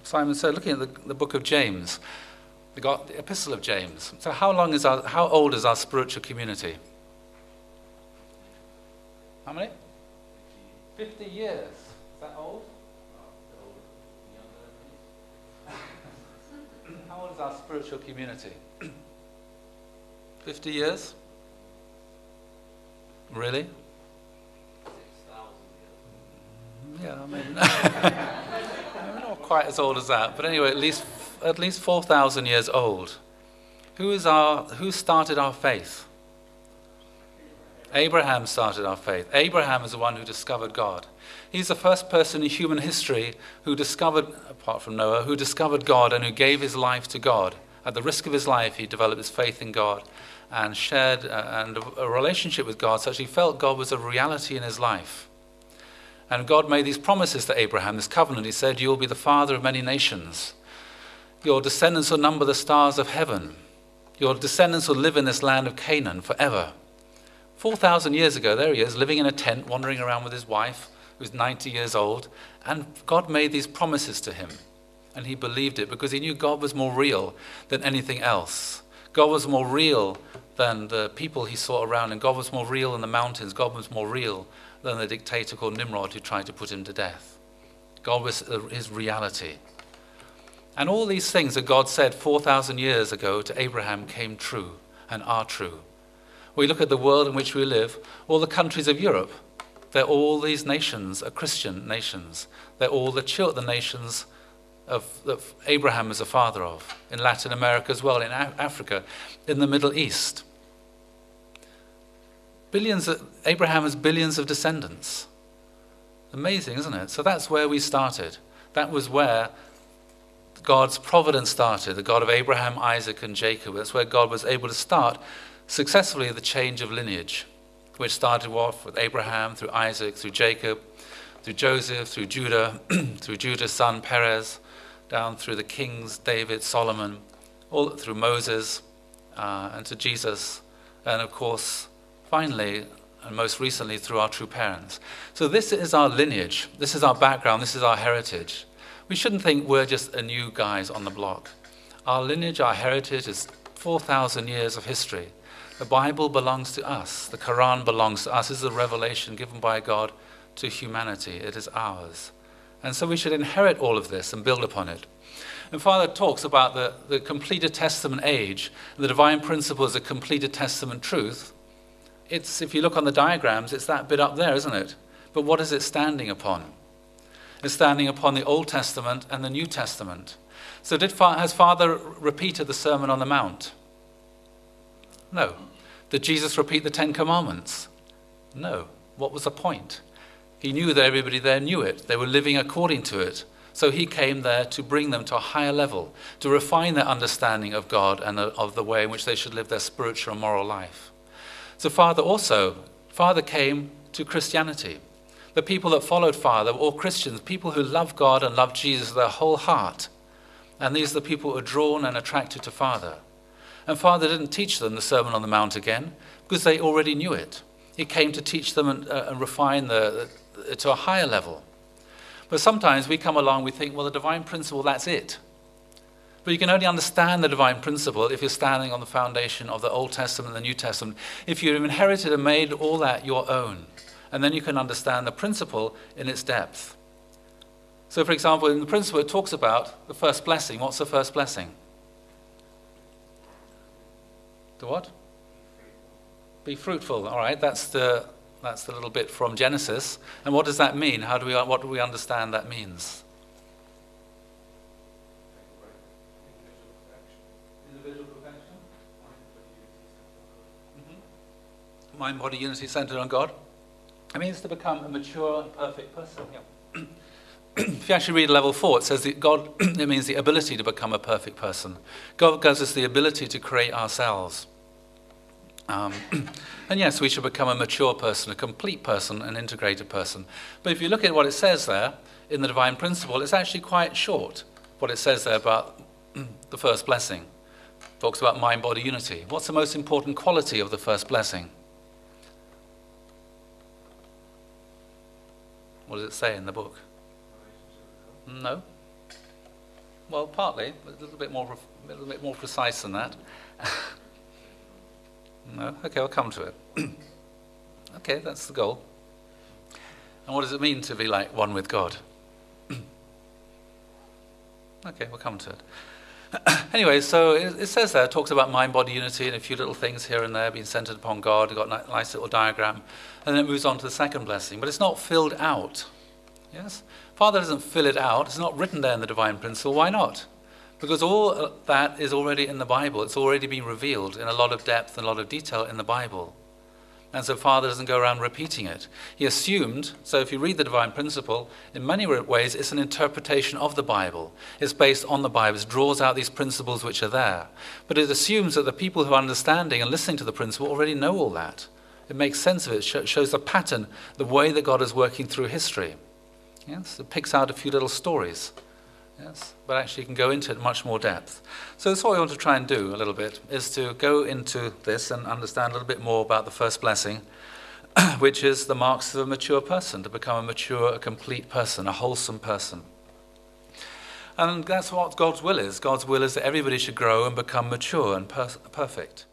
Simon said, looking at the book of James, we got the epistle of James. So how old is our spiritual community? How many? 50 years. Is that old? How old is our spiritual community? 50 years? Really? 6,000 years. Yeah, I mean, we're not quite as old as that, but anyway, at least 4,000 years old. Who started our faith? Abraham started our faith. Abraham is the one who discovered God. He's the first person in human history who discovered, apart from Noah, who discovered God and who gave his life to God. At the risk of his life, he developed his faith in God and shared a relationship with God such he felt God was a reality in his life. And God made these promises to Abraham, this covenant. He said, "You will be the father of many nations. Your descendants will number the stars of heaven. Your descendants will live in this land of Canaan forever." 4,000 years ago, there he is, living in a tent, wandering around with his wife, who's 90 years old, and God made these promises to him. And he believed it because he knew God was more real than anything else. God was more real than the people he saw around him. God was more real than the mountains. God was more real than the dictator called Nimrod who tried to put him to death. God was his reality. And all these things that God said 4,000 years ago to Abraham came true and are true. We look at the world in which we live, all the countries of Europe, all these nations are Christian nations. They're all the nations that Abraham is a father of. In Latin America as well, in Africa, in the Middle East. Abraham has billions of descendants. Amazing, isn't it? So that's where we started. That was where God's providence started, the God of Abraham, Isaac, and Jacob. That's where God was able to start successfully the change of lineage, which started off with Abraham, through Isaac, through Jacob, through Joseph, through Judah, through Judah's son Perez, down through the kings, David, Solomon, all through Moses, and to Jesus, and of course, finally, and most recently, through our true parents. So this is our lineage, this is our background, this is our heritage. We shouldn't think we're just a new guys on the block. Our lineage, our heritage is 4,000 years of history. The Bible belongs to us. The Quran belongs to us. This is a revelation given by God to humanity. It is ours. And so we should inherit all of this and build upon it. And Father talks about the completed testament age, the divine principle is a completed testament truth. If you look on the diagrams, it's that bit up there, isn't it? But what is it standing upon? It's standing upon the Old Testament and the New Testament. So has Father repeated the Sermon on the Mount? No. Did Jesus repeat the Ten Commandments? No. What was the point? He knew that everybody there knew it. They were living according to it. So he came there to bring them to a higher level, to refine their understanding of God and of the way in which they should live their spiritual and moral life. So Father came to Christianity. The people that followed Father were all Christians, people who loved God and loved Jesus with their whole heart. And these are the people who are drawn and attracted to Father. And Father didn't teach them the Sermon on the Mount again because they already knew it. He came to teach them and refine to a higher level. But sometimes we come along, we think, well, the divine principle, that's it. But you can only understand the divine principle if you're standing on the foundation of the Old Testament and the New Testament. If you've inherited and made all that your own, and then you can understand the principle in its depth. So, for example, in the principle, it talks about the first blessing. What's the first blessing? The what? Be fruitful. All right, that's the little bit from Genesis. And what does that mean? What do we understand that means? Individual perfection. Mind, body, unity centered on God. It means to become a mature, perfect person. Yeah. If you actually read level 4, it says that it means the ability to become a perfect person. God gives us the ability to create ourselves. And yes, we should become a mature person, a complete person, an integrated person. But if you look at what it says there in the divine principle, it's actually quite short, what it says there about the first blessing. It talks about mind, body, unity. What's the most important quality of the first blessing? What does it say in the book? No. well, partly, but a little bit more precise than that. No? Okay, I'll come to it. Okay, that's the goal. And what does it mean to be like one with God? Okay, we'll come to it. Anyway, so it says there, it talks about mind-body unity and a few little things here and there being centered upon God. You've got a nice little diagram. And then it moves on to the second blessing. But it's not filled out. Yes? Father doesn't fill it out. It's not written there in the divine principle. Why not? Because all that is already in the Bible. It's already been revealed in a lot of depth and a lot of detail in the Bible. And so Father doesn't go around repeating it. He assumed, so if you read the divine principle, in many ways it's an interpretation of the Bible. It's based on the Bible. It draws out these principles which are there. But it assumes that the people who are understanding and listening to the principle already know all that. It makes sense of it. It shows the pattern, the way that God is working through history. Yes? It picks out a few little stories. Yes? But actually you can go into it in much more depth. So that's what we want to try and do a little bit, is to go into this and understand a little bit more about the first blessing, which is the marks of a mature person, to become a mature, a complete person, a wholesome person. And that's what God's will is. God's will is that everybody should grow and become mature and perfect.